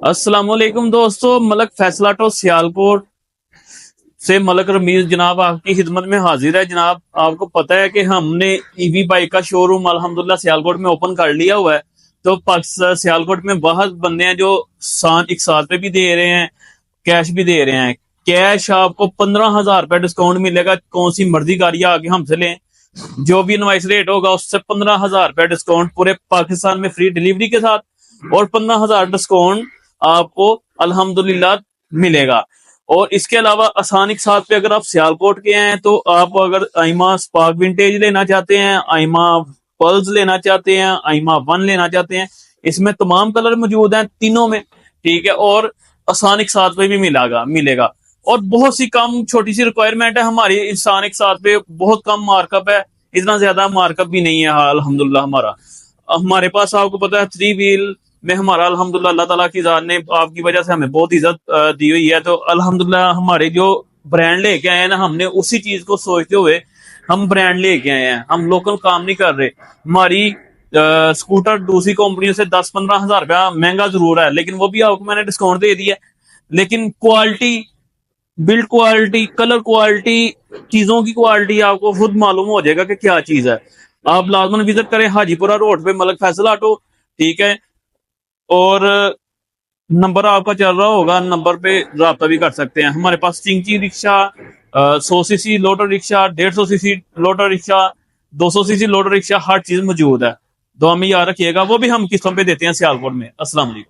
अस्सलाम वालेकुम दोस्तों, मलक फैसला तो सियालकोट से मलक रमीज जनाब आपकी खिदमत में हाजिर है। जनाब आपको पता है कि हमने ईवी बाइक का शोरूम अल्हम्दुलिल्लाह सियालकोट में ओपन कर लिया हुआ है। तो सियालकोट में बहुत बंदे हैं जो एक साथ पे भी दे रहे हैं, कैश भी दे रहे हैं। कैश आपको 15,000 रुपए डिस्काउंट मिलेगा। कौन सी मर्जी गाड़ी आके हमसे लें, जो भी इनवाइस रेट होगा उससे 15,000 रुपए डिस्काउंट पूरे पाकिस्तान में फ्री डिलीवरी के साथ, और 15,000 डिस्काउंट आपको अल्हम्दुलिल्लाह मिलेगा। और इसके अलावा आसानी के साथ पे अगर आप सियालकोट के हैं तो आप अगर आइमा स्पार्क विंटेज लेना चाहते हैं, आइमा पल्स लेना चाहते हैं, आइमा वन लेना चाहते हैं, इसमें तमाम कलर मौजूद हैं तीनों में, ठीक है। और आसानी के साथ पे भी मिलेगा। और बहुत सी कम छोटी सी रिक्वायरमेंट है हमारी इंसान के साथ पे, बहुत कम मार्कअप है, इतना ज्यादा मार्कअप भी नहीं है अल्हम्दुलिल्लाह। हमारे पास आपको पता है 3 व्हील में हमारा अल्हम्दुलिल्लाह अल्लाह ताला की जात ने आपकी वजह से हमें बहुत इज्जत दी हुई है। तो अल्हम्दुलिल्लाह हमारे जो ब्रांड लेके आए हैं ना, हमने उसी चीज को सोचते हुए हम ब्रांड लेके आए हैं, हम लोकल काम नहीं कर रहे। हमारी स्कूटर दूसरी कंपनियों से 10-15 हजार रुपया महंगा जरूर है, लेकिन वो भी आपको मैंने डिस्काउंट दे दिया। लेकिन quality, build quality, colour quality, चीजों की क्वालिटी आपको खुद मालूम हो जाएगा कि क्या चीज है। आप लाजमन विजिट करें हाजीपुरा रोड पे मलक फैसल ऑटो, ठीक है। और नंबर आपका चल रहा होगा, नंबर पे राब्ता भी कर सकते हैं। हमारे पास चिंची रिक्शा, 100 सीसी लोटर रिक्शा, 150 सीसी लोटर रिक्शा, 200 सीसी लोटर रिक्शा, हर चीज मौजूद है। दुआ में याद रखिएगा। वो भी हम किस्तों पे देते हैं सियालकोट में। अस्सलाम वालेकुम।